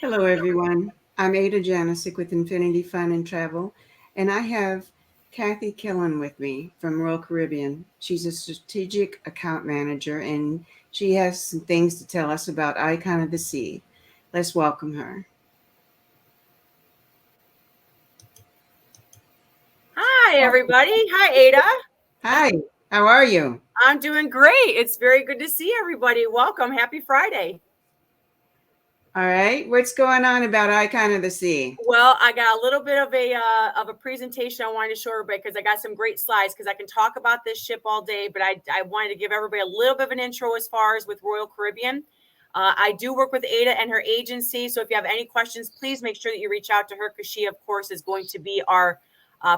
Hello, everyone. I'm Ada Janisic with Infinity Fun and Travel, and I have Kathy Killen with me from Royal Caribbean. She's a strategic account manager, and she has some things to tell us about Icon of the Sea. Let's welcome her. Hi, everybody. Hi, Ada. Hi, how are you? I'm doing great. It's very good to see everybody. Welcome. Happy Friday. All right, what's going on about Icon of the Sea? Well, I got a little bit of a presentation I wanted to show everybody because I got some great slides because I can talk about this ship all day, but I wanted to give everybody a little bit of an intro as far as with Royal Caribbean. I do work with Ada and her agency, so if you have any questions, please make sure that you reach out to her because she, of course, is going to be our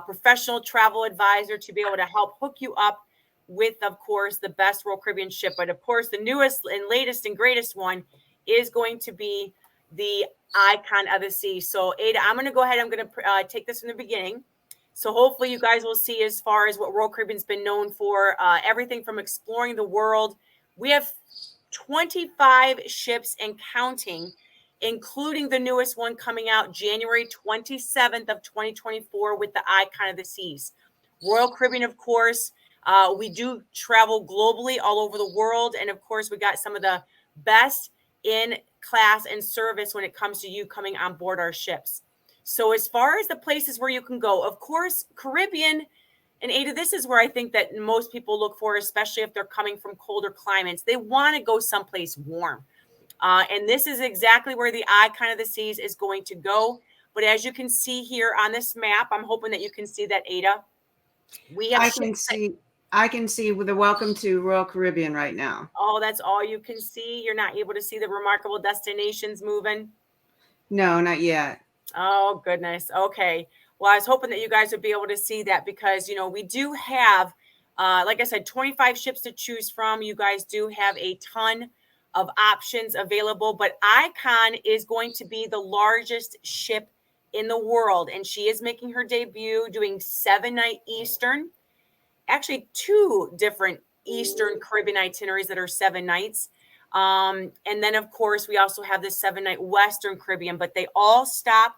professional travel advisor to be able to help hook you up with, of course, the best Royal Caribbean ship. But of course, the newest and latest and greatest one is going to be the Icon of the Sea. So Ada, I'm going to go ahead. I'm going to take this from the beginning. So hopefully you guys will see as far as what Royal Caribbean's been known for, everything from exploring the world. We have 25 ships and counting, including the newest one coming out January 27th of 2024 with the Icon of the Seas. Royal Caribbean, of course, we do travel globally all over the world. And of course, we got some of the best in class and service when it comes to you coming on board our ships. So as far as the places where you can go, of course, Caribbean and Ada, this is where I think that most people look for, especially if they're coming from colder climates. They want to go someplace warm. And this is exactly where the Icon of the Seas is going to go. But as you can see here on this map, I'm hoping that you can see that, Ada. We have I ships. can see. I can see with the welcome to Royal Caribbean right now. Oh, that's all you can see. You're not able to see the remarkable destinations moving. No, not yet. Oh, goodness. Okay. Well, I was hoping that you guys would be able to see that because, we do have, like I said, 25 ships to choose from. You guys do have a ton of options available, but Icon is going to be the largest ship in the world. And she is making her debut doing 7-night Eastern, actually 2 different Eastern Caribbean itineraries that are 7 nights. And then, of course, we also have this 7-night Western Caribbean, but they all stop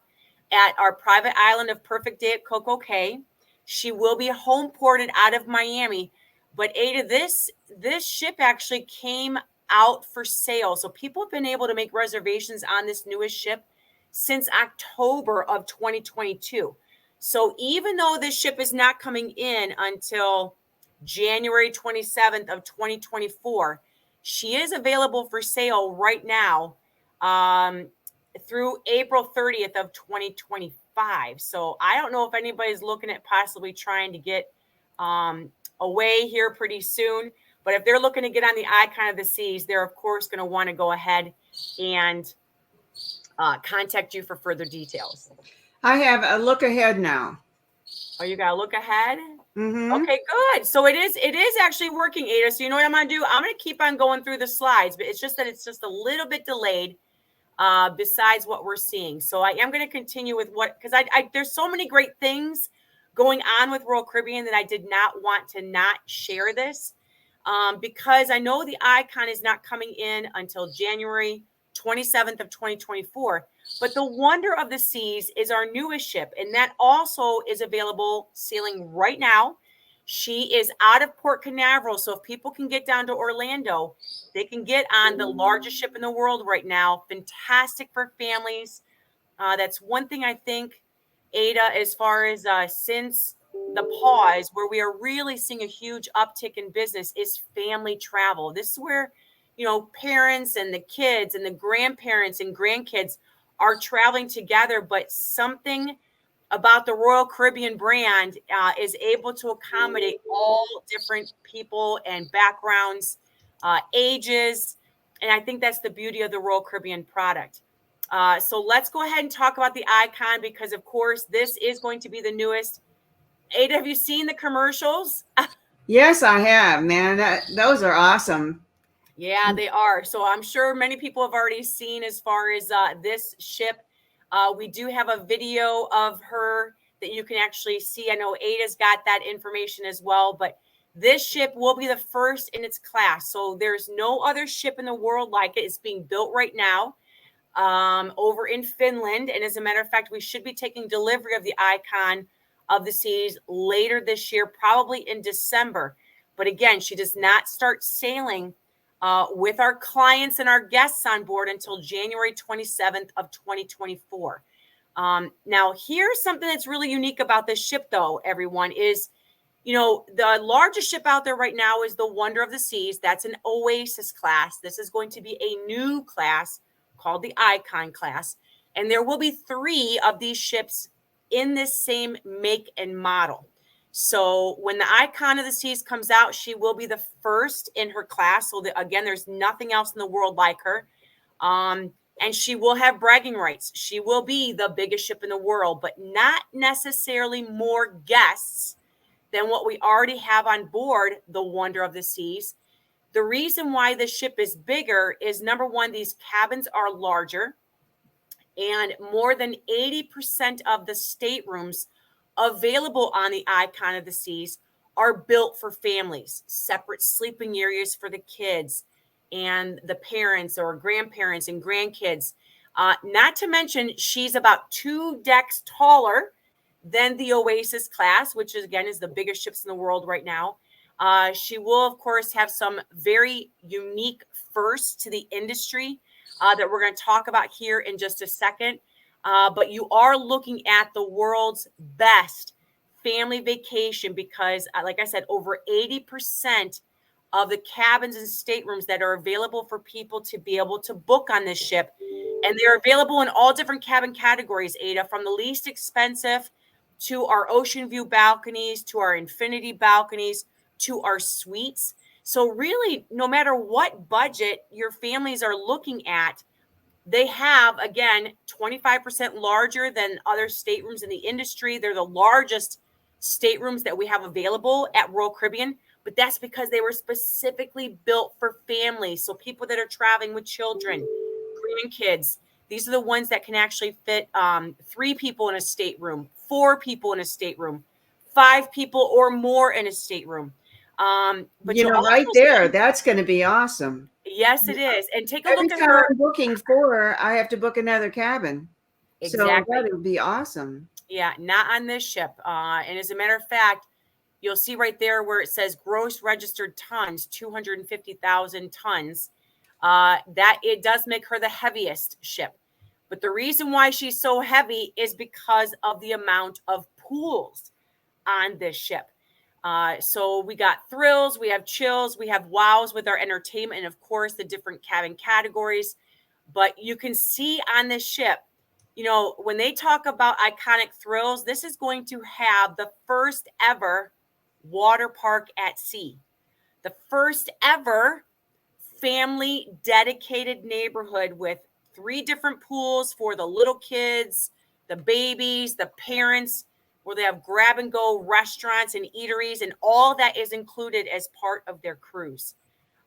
at our private island of Perfect Day at Coco Cay. She will be home ported out of Miami. But Ada, this ship actually came out for sale. So people have been able to make reservations on this newest ship since October of 2022. So even though this ship is not coming in until January 27th of 2024, she is available for sale right now through April 30th of 2025. So I don't know if anybody's looking at possibly trying to get away here pretty soon. But if they're looking to get on the Icon of the Seas, they're, of course, going to want to go ahead and contact you for further details. I have a look ahead now. Oh, you got to look ahead? Mm-hmm. Okay, good. So it is actually working, Ada. So you know what I'm going to do? I'm going to keep on going through the slides, but it's just that it's just a little bit delayed besides what we're seeing. So I am going to continue with because I there's so many great things going on with Royal Caribbean that I did not want to not share this because I know the Icon is not coming in until January 27th of 2024. But the Wonder of the Seas is our newest ship, and that also is available sailing right now. She is out of Port Canaveral, so if people can get down to Orlando, they can get on the largest ship in the world right now. Fantastic for families. That's one thing I think, Ada, as far as since the pause, where we are really seeing a huge uptick in business is family travel. This is where, parents and the kids and the grandparents and grandkids are traveling together, but something about the Royal Caribbean brand is able to accommodate all different people and backgrounds, ages. And I think that's the beauty of the Royal Caribbean product. So let's go ahead and talk about the Icon because, of course, this is going to be the newest. Ada, have you seen the commercials? Yes, I have, man. Those are awesome. Yeah, they are. So I'm sure many people have already seen as far as this ship. We do have a video of her that you can actually see. I know Ada's got that information as well, but this ship will be the first in its class. So there's no other ship in the world like it. It's being built right now. over in Finland. And as a matter of fact, we should be taking delivery of the Icon of the Seas later this year, probably in December. But again, she does not start sailing with our clients and our guests on board until January 27th of 2024. Now, here's something that's really unique about this ship, though, everyone, is, the largest ship out there right now is the Wonder of the Seas. That's an Oasis class. This is going to be a new class called the Icon class. And there will be 3 of these ships in this same make and model. So when the Icon of the Seas comes out, she will be the first in her class. So again, there's nothing else in the world like her. And she will have bragging rights. She will be the biggest ship in the world, but not necessarily more guests than what we already have on board the Wonder of the Seas. The reason why the ship is bigger is, number one, these cabins are larger, and more than 80% of the staterooms available on the Icon of the Seas are built for families, separate sleeping areas for the kids and the parents or grandparents and grandkids. Not to mention, she's about 2 decks taller than the Oasis class, which is, again, is the biggest ships in the world right now. She will, of course, have some very unique firsts to the industry that we're going to talk about here in just a second. But you are looking at the world's best family vacation because, like I said, over 80% of the cabins and staterooms that are available for people to be able to book on this ship. And they're available in all different cabin categories, Ada, from the least expensive to our ocean view balconies, to our infinity balconies, to our suites. So really, no matter what budget your families are looking at, they have, again, 25% larger than other staterooms in the industry. They're the largest staterooms that we have available at Royal Caribbean, but that's because they were specifically built for families. So people that are traveling with children, grandkids, these are the ones that can actually fit 3 people in a stateroom, 4 people in a stateroom, 5 people or more in a stateroom. But you'll also Right there, that's going to be awesome. Yes, it is. And take a Every look at time her. I'm booking 4, I have to book another cabin. Exactly. So that would be awesome. Yeah, not on this ship. And as a matter of fact, you'll see right there where it says gross registered tons, 250,000 tons. That it does make her the heaviest ship. But the reason why she's so heavy is because of the amount of pools on this ship. So we got thrills, we have chills, we have wows with our entertainment, and of course the different cabin categories. But you can see on this ship, when they talk about iconic thrills, this is going to have the first ever water park at sea, the first ever family dedicated neighborhood with 3 different pools for the little kids, the babies, the parents, where they have grab and go restaurants and eateries, and all that is included as part of their cruise.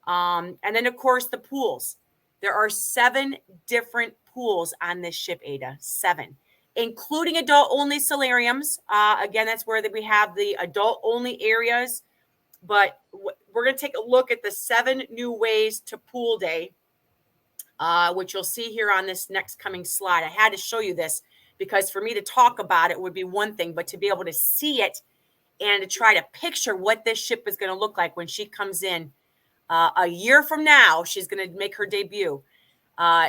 And then, of course, the pools. There are 7 different pools on this ship, Ada. 7, including adult-only solariums. Again, that's where we have the adult-only areas. But we're going to take a look at the 7 new ways to pool day, which you'll see here on this next coming slide. I had to show you this because for me to talk about it would be one thing, but to be able to see it and to try to picture what this ship is going to look like when she comes in a year from now, she's going to make her debut.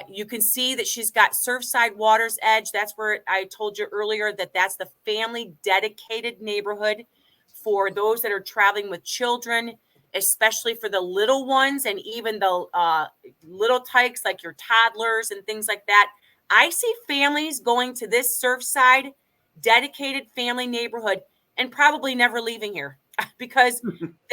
You can see that she's got Surfside Water's Edge. That's where I told you earlier that that's the family dedicated neighborhood for those that are traveling with children, especially for the little ones and even the little tykes like your toddlers and things like that. I see families going to this Surfside dedicated family neighborhood and probably never leaving here because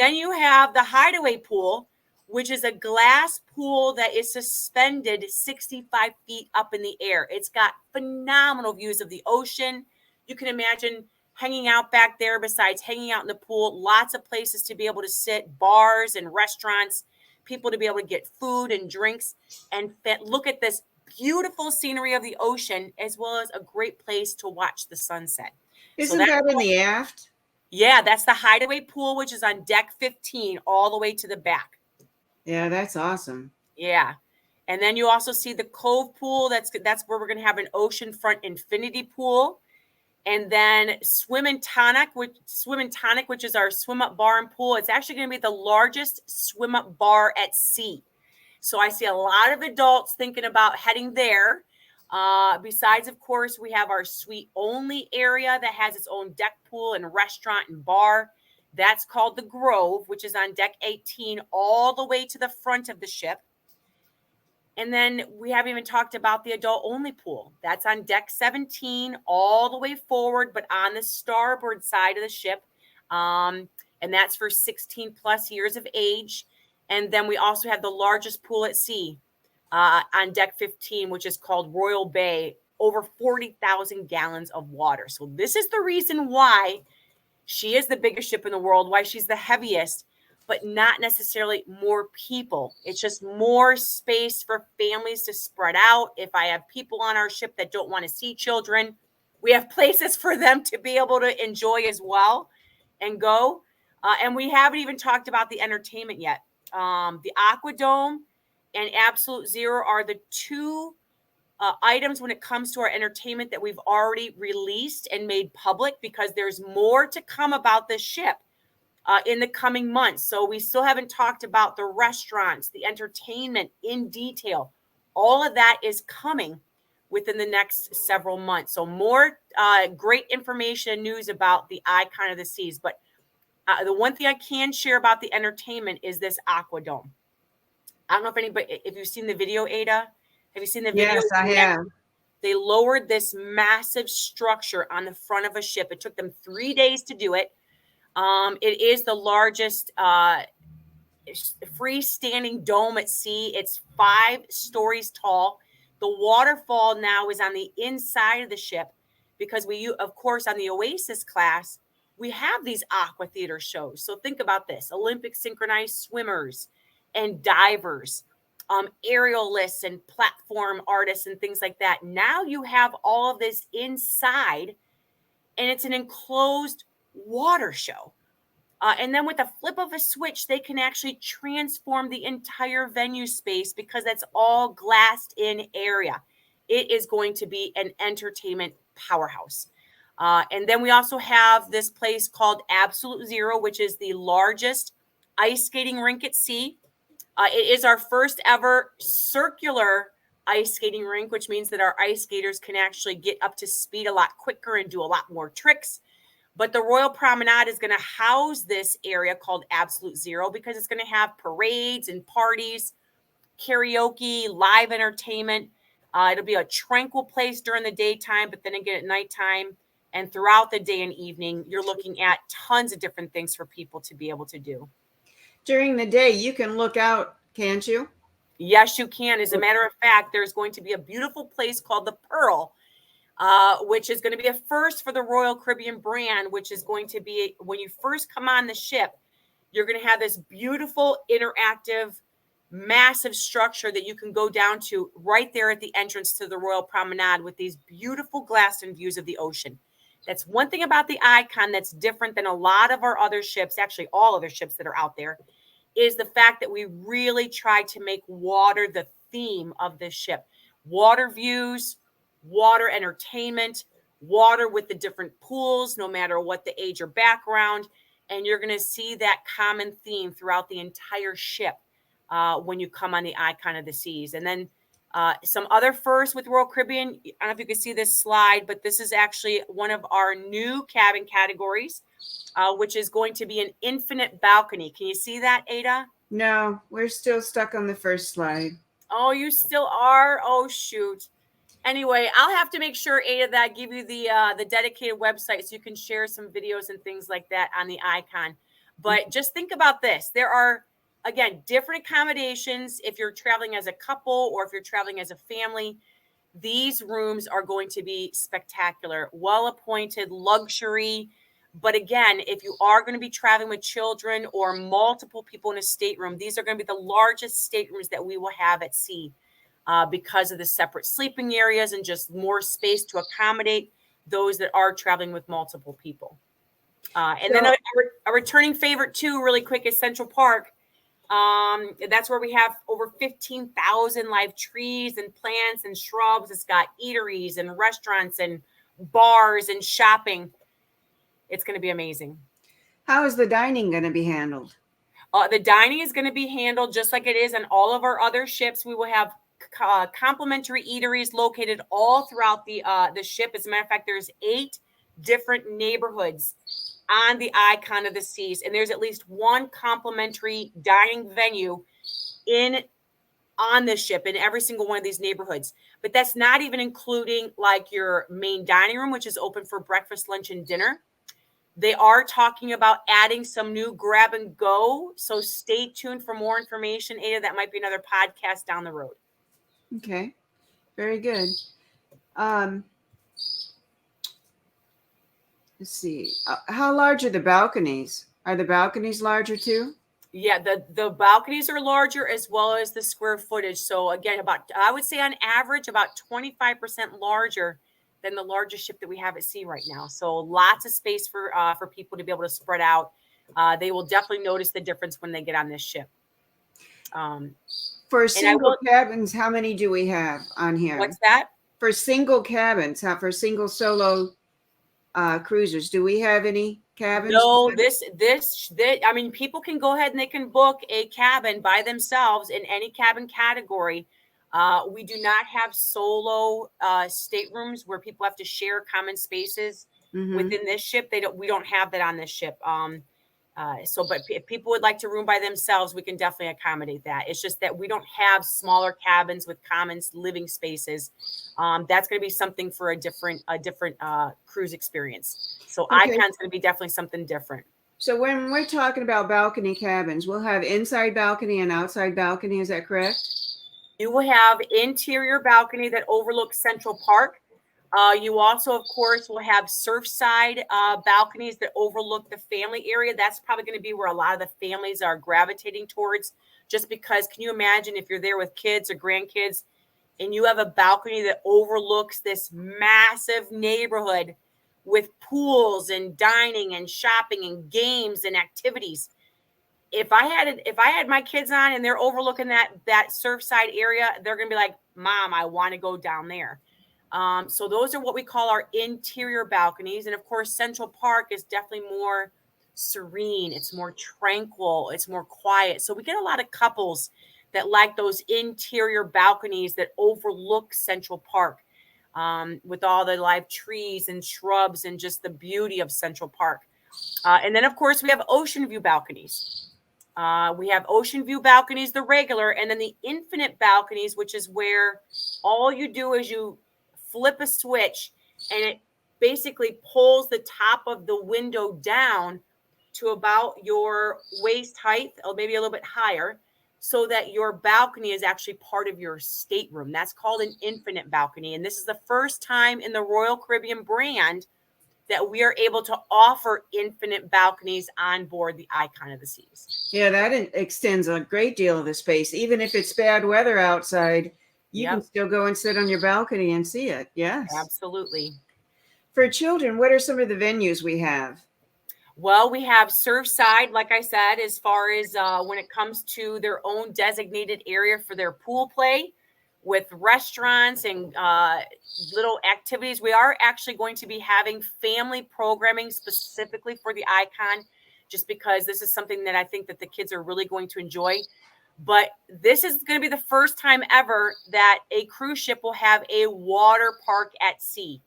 then you have the Hideaway Pool, which is a glass pool that is suspended 65 feet up in the air. It's got phenomenal views of the ocean. You can imagine hanging out back there besides hanging out in the pool. Lots of places to be able to sit, bars and restaurants, people to be able to get food and drinks and look at this beautiful scenery of the ocean, as well as a great place to watch the sunset. Isn't that in the aft? Yeah, that's the Hideaway Pool, which is on deck 15 all the way to the back. Yeah, that's awesome. Yeah. And then you also see the Cove Pool. That's where we're going to have an oceanfront infinity pool. And then Swim and Tonic, which is our swim up bar and pool. It's actually going to be the largest swim up bar at sea. So I see a lot of adults thinking about heading there. Besides, of course, we have our suite only area that has its own deck pool and restaurant and bar. That's called the Grove, which is on deck 18 all the way to the front of the ship. And then we haven't even talked about the adult only pool. That's on deck 17 all the way forward, but on the starboard side of the ship. And that's for 16 plus years of age. And then we also have the largest pool at sea on deck 15, which is called Royal Bay, over 40,000 gallons of water. So this is the reason why she is the biggest ship in the world, why she's the heaviest, but not necessarily more people. It's just more space for families to spread out. If I have people on our ship that don't want to see children, we have places for them to be able to enjoy as well and go. And we haven't even talked about the entertainment yet. The Aquadome and Absolute Zero are the two items when it comes to our entertainment that we've already released and made public, because there's more to come about this ship in the coming months. So we still haven't talked about the restaurants, the entertainment in detail. All of that is coming within the next several months. So more great information and news about the Icon of the Seas. But the one thing I can share about the entertainment is this Aquadome. I don't know if you've seen the video, Ada. Have you seen the video? Yes, I have. They lowered this massive structure on the front of a ship. It took them 3 days to do it. It is the largest freestanding dome at sea. It's 5 stories tall. The waterfall now is on the inside of the ship because of course, on the Oasis class, we have these aqua theater shows. So think about this: Olympic synchronized swimmers and divers, aerialists and platform artists and things like that. Now you have all of this inside, and it's an enclosed water show. And then with a flip of a switch, they can actually transform the entire venue space because that's all glassed in area. It is going to be an entertainment powerhouse. And then we also have this place called Absolute Zero, which is the largest ice skating rink at sea. It is our first ever circular ice skating rink, which means that our ice skaters can actually get up to speed a lot quicker and do a lot more tricks. But the Royal Promenade is going to house this area called Absolute Zero because it's going to have parades and parties, karaoke, live entertainment. It'll be a tranquil place during the daytime, but then again at nighttime and throughout the day and evening, you're looking at tons of different things for people to be able to do. During the day, you can look out, can't you? Yes, you can. As a matter of fact, there's going to be a beautiful place called the Pearl, which is going to be a first for the Royal Caribbean brand, which is going to be, when you first come on the ship, you're going to have this beautiful, interactive, massive structure that you can go down to right there at the entrance to the Royal Promenade with these beautiful glass-in views of the ocean. That's one thing about the Icon that's different than a lot of our other ships, actually all other ships that are out there, is the fact that we really try to make water the theme of this ship. Water views, water entertainment, water with the different pools, no matter what the age or background. And you're going to see that common theme throughout the entire ship when you come on the Icon of the Seas. And then some other firsts with Royal Caribbean. I don't know if you can see this slide, but this is actually one of our new cabin categories, which is going to be an infinite balcony. Can you see that, Ada? No, we're still stuck on the first slide. Oh, you still are? Oh, shoot. Anyway, I'll have to make sure, Ada, that I give you the dedicated website so you can share some videos and things like that on the Icon. But just think about this. There are, again, different accommodations if you're traveling as a couple or if you're traveling as a family. These rooms are going to be spectacular, well-appointed, luxury. But again, if you are going to be traveling with children or multiple people in a stateroom, these are going to be the largest staterooms that we will have at sea because of the separate sleeping areas and just more space to accommodate those that are traveling with multiple people. And then a returning favorite too, really quick, is Central Park. That's where we have over 15,000 live trees and plants and shrubs. It's got eateries and restaurants and bars and shopping. It's going to be amazing. How is the dining going to be handled? The dining is going to be handled just like it is on all of our other ships. We will have complimentary eateries located all throughout the ship. As a matter of fact, there's 8 different neighborhoods on the Icon of the Seas, and there's at least one complimentary dining venue in on this ship in every single one of these neighborhoods. But that's not even including like your main dining room, which is open for breakfast, lunch, and dinner. They are talking about adding some new grab and go. So stay tuned for more information, Ada. That might be another podcast down the road. Okay, very good. Um, let's see. How large are the balconies? Are the balconies larger too? Yeah, the balconies are larger as well as the square footage. So again, I would say on average about 25% larger than the largest ship that we have at sea right now. So lots of space for people to be able to spread out. They will definitely notice the difference when they get on this ship. For And I single will. cabins, how many do we have on here? What's that? For single cabins, for single solo cruisers, do we have any cabins? No, this, I mean, people can go ahead and they can book a cabin by themselves in any cabin category. We do not have solo staterooms where people have to share common spaces within this ship. We don't have that on this ship. But if people would like to room by themselves, we can definitely accommodate that. It's just that we don't have smaller cabins with common living spaces. That's going to be something for a different cruise experience. So Okay. Icon's going to be definitely something different. So when we're talking about balcony cabins, we'll have inside balcony and outside balcony. Is that correct? You will have interior balcony that overlooks Central Park. You also, of course, will have surfside balconies that overlook the family area. That's probably going to be where a lot of the families are gravitating towards, just because can you imagine if you're there with kids or grandkids and you have a balcony that overlooks this massive neighborhood with pools and dining and shopping and games and activities. If I had my kids on and they're overlooking that surfside area, they're going to be like, Mom, I want to go down there. So those are what we call our interior balconies. And of course, Central Park is definitely more serene. It's more tranquil. It's more quiet. So we get a lot of couples that like those interior balconies that overlook Central Park, with all the live trees and shrubs and just the beauty of Central Park. And then, of course, we have ocean view balconies. We have ocean view balconies, the regular, and then the infinite balconies, which is where all you do is you flip a switch and it basically pulls the top of the window down to about your waist height, or maybe a little bit higher, so that your balcony is actually part of your stateroom. That's called an infinite balcony. And this is the first time in the Royal Caribbean brand that we are able to offer infinite balconies on board the Icon of the Seas. Yeah, that extends a great deal of the space. Even if it's bad weather outside, you can still go and sit on your balcony and see it. Yes. Absolutely. For children, what are some of the venues we have? Well, we have Surfside, like I said, as far as when it comes to their own designated area for their pool play with restaurants and little activities. We are actually going to be having family programming specifically for the Icon, just because this is something that I think that the kids are really going to enjoy. But this is going to be the first time ever that a cruise ship will have a water park at sea.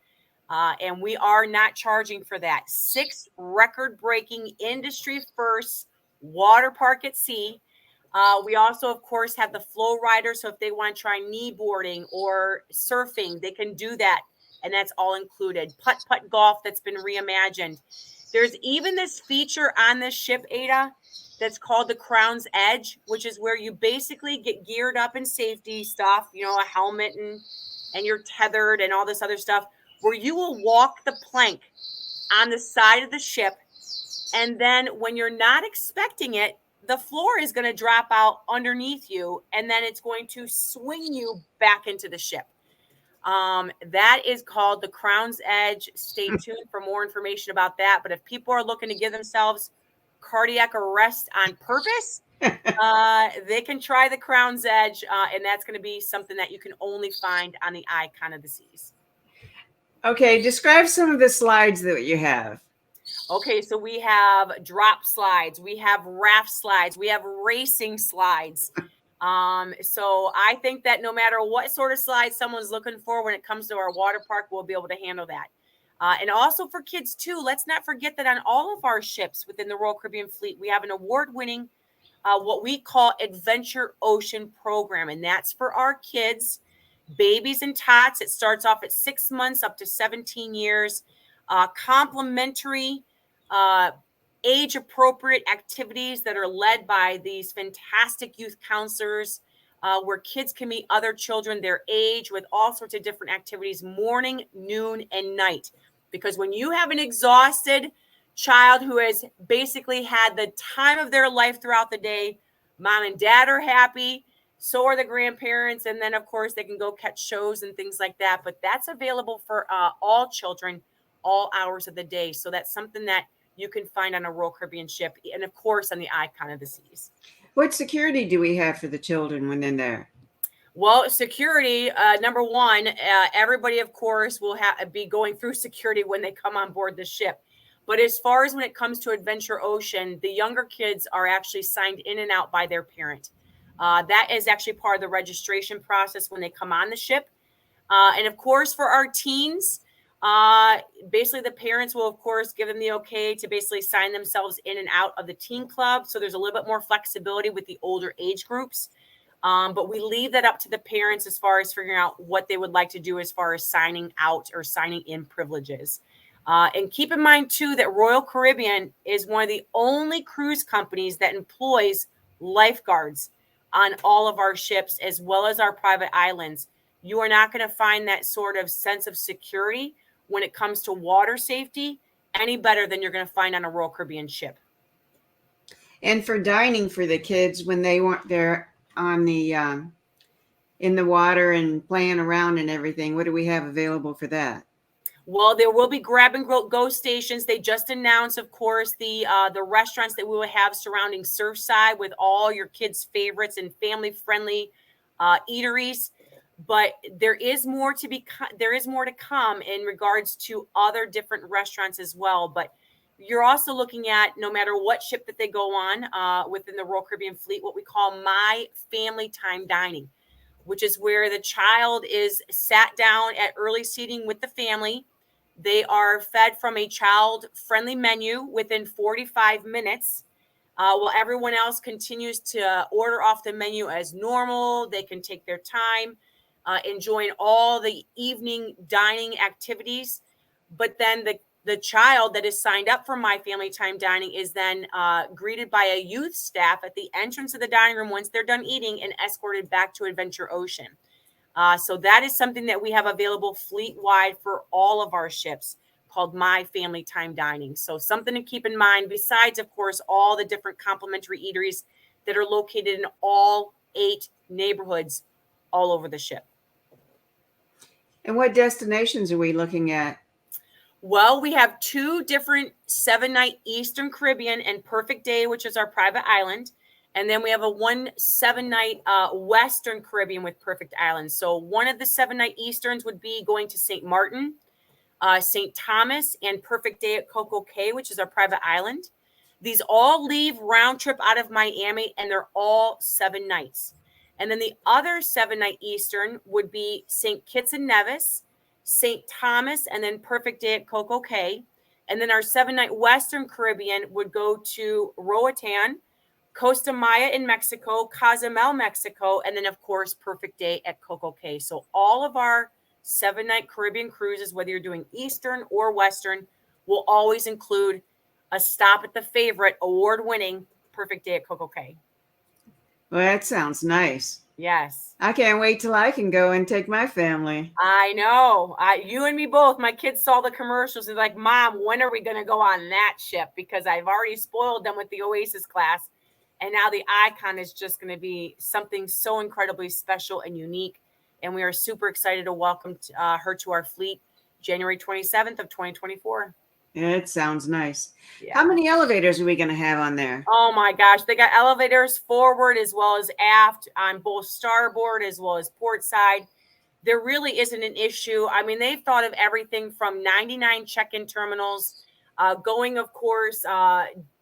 And we are not charging for that. 6 record-breaking industry first water park at sea. We also, of course, have the flow rider. So if they want to try knee boarding or surfing, they can do that. And that's all included. Putt-putt golf that's been reimagined. There's even this feature on this ship, Ada, that's called the Crown's Edge, which is where you basically get geared up in safety stuff, a helmet and you're tethered and all this other stuff, where you will walk the plank on the side of the ship. And then when you're not expecting it, the floor is going to drop out underneath you, and then it's going to swing you back into the ship. That is called the Crown's Edge. Stay tuned for more information about that. But if people are looking to give themselves cardiac arrest on purpose, they can try the Crown's Edge, and that's going to be something that you can only find on the Icon of the Seas. Okay, describe some of the slides that you have. Okay, so we have drop slides, we have raft slides, we have racing slides. So I think that no matter what sort of slide someone's looking for when it comes to our water park, we'll be able to handle that. And also for kids too, let's not forget that on all of our ships within the Royal Caribbean fleet, we have an award-winning what we call Adventure Ocean program, and that's for our kids, babies and tots. It starts off at 6 months up to 17 years. Complimentary, age-appropriate activities that are led by these fantastic youth counselors, where kids can meet other children their age with all sorts of different activities, morning, noon, and night. Because when you have an exhausted child who has basically had the time of their life throughout the day, mom and dad are happy, so are the grandparents, and then of course they can go catch shows and things like that. But that's available for all children, all hours of the day. So that's something that you can find on a Royal Caribbean ship, and of course on the Icon of the Seas. What security do we have for the children when they're there? Well, security, number one, everybody, of course, will be going through security when they come on board the ship. But as far as when it comes to Adventure Ocean, the younger kids are actually signed in and out by their parent. That is actually part of the registration process when they come on the ship. And of course, for our teens, basically the parents will, of course, give them the okay to basically sign themselves in and out of the teen club. So there's a little bit more flexibility with the older age groups. But we leave that up to the parents as far as figuring out what they would like to do as far as signing out or signing in privileges. And keep in mind, too, that Royal Caribbean is one of the only cruise companies that employs lifeguards on all of our ships, as well as our private islands. You are not going to find that sort of sense of security when it comes to water safety any better than you're going to find on a Royal Caribbean ship. And for dining for the kids when they want they're on the in the water and playing around and everything, what do we have available for that? Well, there will be grab and go stations. They just announced, of course, the restaurants that we will have surrounding Surfside with all your kids' favorites and family-friendly eateries. But there is more to come in regards to other different restaurants as well. But you're also looking at, no matter what ship that they go on within the Royal Caribbean fleet, what we call My Family Time Dining, which is where the child is sat down at early seating with the family. They are fed from a child-friendly menu within 45 minutes. While everyone else continues to order off the menu as normal, they can take their time, enjoying all the evening dining activities. But then the child that is signed up for My Family Time Dining is then greeted by a youth staff at the entrance of the dining room once they're done eating and escorted back to Adventure Ocean. So that is something that we have available fleet-wide for all of our ships, called My Family Time Dining. So something to keep in mind, besides, of course, all the different complimentary eateries that are located in all 8 neighborhoods all over the ship. And what destinations are we looking at? Well, we have 2 different 7-night Eastern Caribbean and Perfect Day, which is our private island. And then we have a 7-night Western Caribbean with Perfect Island. So one of the 7-night Easterns would be going to St. Martin, St. Thomas, and Perfect Day at Coco Cay, which is our private island. These all leave round trip out of Miami, and they're all 7 nights. And then the other 7-night Eastern would be St. Kitts and Nevis, St. Thomas, and then Perfect Day at Coco Cay. And then our 7-night Western Caribbean would go to Roatan, Costa Maya in Mexico, Cozumel, Mexico, and then, of course, Perfect Day at Coco Cay. So all of our 7-night Caribbean cruises, whether you're doing Eastern or Western, will always include a stop at the favorite award-winning Perfect Day at Coco Cay. Well, that sounds nice. Yes. I can't wait till I can go and take my family. I know. You and me both. My kids saw the commercials and like, Mom, when are we going to go on that ship? Because I've already spoiled them with the Oasis class. And now the Icon is just going to be something so incredibly special and unique. And we are super excited to welcome her to our fleet January 27th of 2024. It sounds nice. How Yeah. many elevators are we going to have on there? Oh my gosh, they got elevators forward as well as aft on both starboard as well as port side. There really isn't an issue. I mean, they've thought of everything from 99 check-in terminals, going, of course,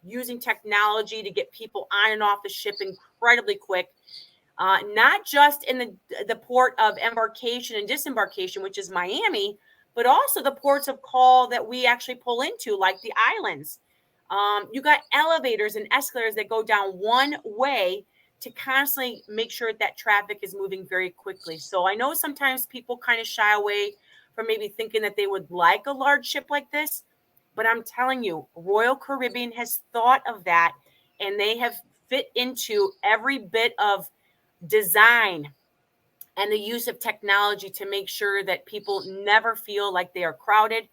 using technology to get people on and off the ship incredibly quick. Not just in the port of embarkation and disembarkation, which is Miami, but also the ports of call that we actually pull into, like the islands. You got elevators and escalators that go down one way to constantly make sure that traffic is moving very quickly. So I know sometimes people kind of shy away from maybe thinking that they would like a large ship like this, but I'm telling you, Royal Caribbean has thought of that, and they have fit into every bit of design and the use of technology to make sure that people never feel like they are crowded.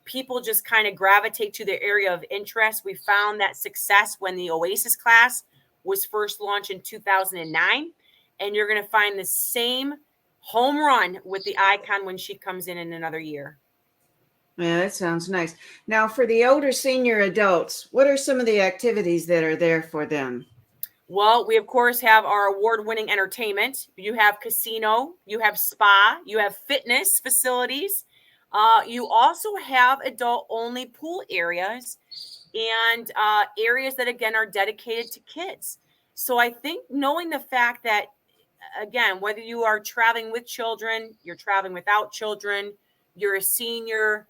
People just kind of gravitate to their area of interest. We found that success when the Oasis class was first launched in 2009. And you're going to find the same home run with the Icon when she comes in another year. Yeah, that sounds nice. Now, for the older senior adults, what are some of the activities that are there for them? Well, we of course have our award-winning entertainment. You have casino, you have spa, you have fitness facilities. You also have adult-only pool areas and areas that again are dedicated to kids. So I think knowing the fact that again, whether you are traveling with children, you're traveling without children, you're a senior,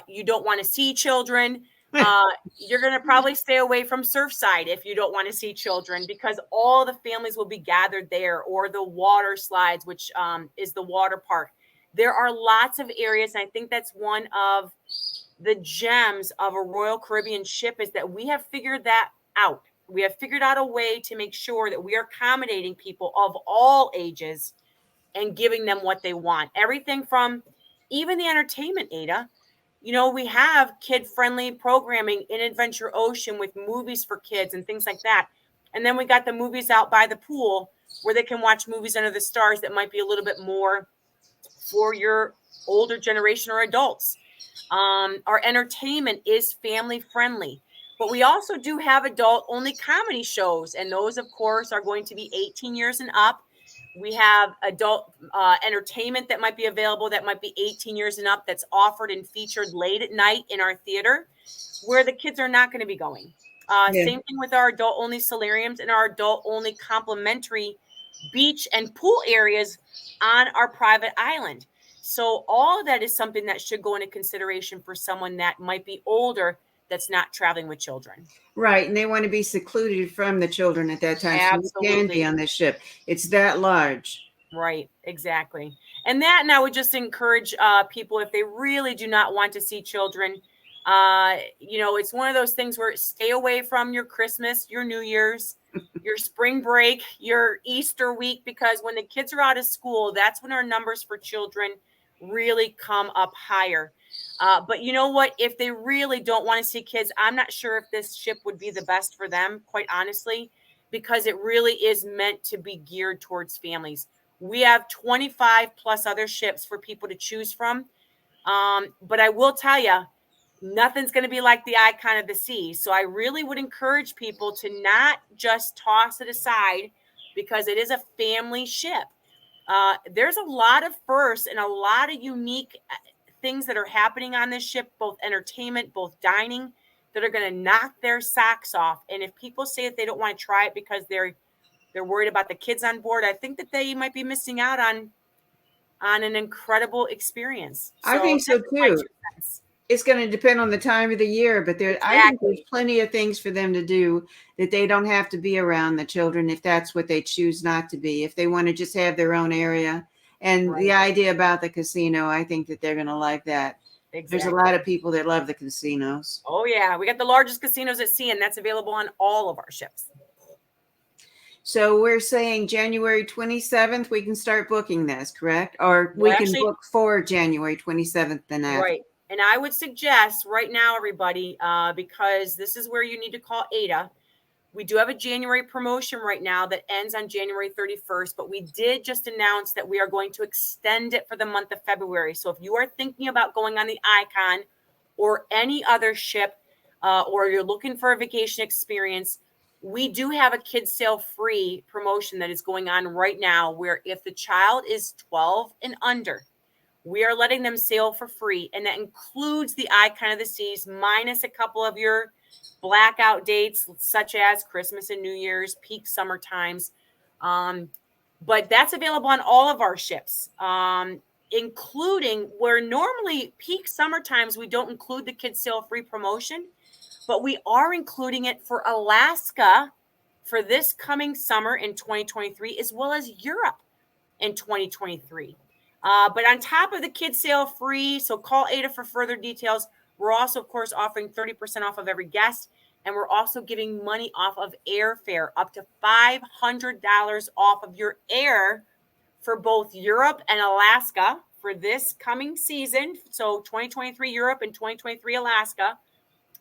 you don't want to see children, uh, you're going to probably stay away from Surfside if you don't want to see children because all the families will be gathered there, or the water slides, which is the water park. There are lots of areas, and I think that's one of the gems of a Royal Caribbean ship is that we have figured that out. We have figured out a way to make sure that we are accommodating people of all ages and giving them what they want. Everything from even the entertainment, Ada. You know, we have kid friendly programming in Adventure Ocean with movies for kids and things like that. And then we got the movies out by the pool where they can watch movies under the stars that might be a little bit more for your older generation or adults. Our entertainment is family friendly, but we also do have adult only comedy shows, and those, of course, are going to be 18 years and up. We have adult entertainment that might be available that might be 18 years and up that's offered and featured late at night in our theater where the kids are not going to be going. Yeah. Same thing with our adult only solariums and our adult only complimentary beach and pool areas on our private island. So all of that is something that should go into consideration for someone that might be older that's not traveling with children. Right, and they want to be secluded from the children at that time, so you can be Absolutely. on this ship. It's that large. Right, exactly. And I would just encourage people if they really do not want to see children. It's one of those things where stay away from your Christmas, your New Year's, your spring break, your Easter week, because when the kids are out of school, that's when our numbers for children really come up higher. But you know what? If they really don't want to see kids, I'm not sure if this ship would be the best for them, quite honestly, because it really is meant to be geared towards families. We have 25 plus other ships for people to choose from. But I will tell you, nothing's going to be like the Icon of the Sea. So I really would encourage people to not just toss it aside because it is a family ship. There's a lot of firsts and a lot of unique things that are happening on this ship, both entertainment, both dining, that are going to knock their socks off. And if people say that they don't want to try it because they're worried about the kids on board, I think that they might be missing out on an incredible experience. I So think so that's my too. 2 cents. It's going to depend on the time of the year, but I think there's Exactly. plenty of things for them to do that they don't have to be around the children if that's what they choose not to be. If they want to just have their own area. And the Right. idea about the casino, I think that they're going to like that. There's a Exactly. lot of people that love the casinos. Oh yeah, we got the largest casinos at sea, and that's available on all of our ships. So we're saying January 27th, we can start booking this, correct? Or Well, we can actually, book for January 27th and after. right. And I would suggest right now, everybody, because this is where you need to call Ada. We do have a January promotion right now that ends on January 31st, but we did just announce that we are going to extend it for the month of February. So if you are thinking about going on the Icon or any other ship, or you're looking for a vacation experience, we do have a kids sail free promotion that is going on right now, where if the child is 12 and under, we are letting them sail for free. And that includes the Icon of the Seas, minus a couple of your blackout dates, such as Christmas and New Year's, peak summer times. But that's available on all of our ships, including where normally peak summer times, we don't include the kids sail free promotion, but we are including it for Alaska for this coming summer in 2023, as well as Europe in 2023. But on top of the kids sail free, so call Ada for further details. We're also, of course, offering 30% off of every guest. And we're also giving money off of airfare, up to $500 off of your air for both Europe and Alaska for this coming season. So 2023 Europe and 2023 Alaska,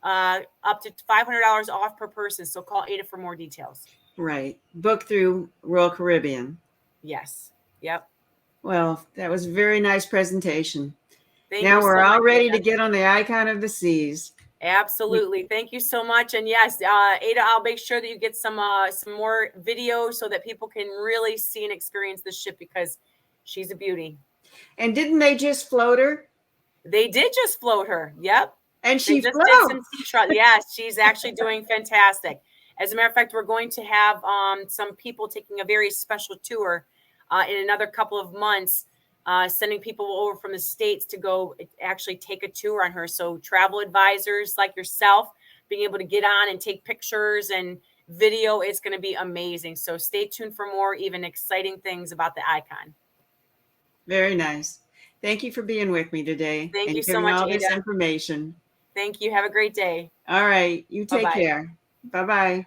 up to $500 off per person. So call Ada for more details. Right. Book through Royal Caribbean. Yes. Yep. Well, that was a very nice presentation. Thank Now you we're so all much, ready Ada. to get on the Icon of the Seas. Absolutely. Thank you so much. And yes, Ada, I'll make sure that you get some more videos so that people can really see and experience the ship, because she's a beauty. And didn't they just float her? They did just float her. Yep. And They she just flew. did some sea trials. Yes, she's actually doing fantastic. As a matter of fact, we're going to have some people taking a very special tour in another couple of months, sending people over from the States to go actually take a tour on her. So travel advisors like yourself being able to get on and take pictures and video, it's going to be amazing. So stay tuned for more even exciting things about the Icon. Very nice. Thank you for being with me today. Thank and you so giving much, all this Ada. information. Thank you. Have a great day. All right. You take Bye-bye. care. Bye-bye.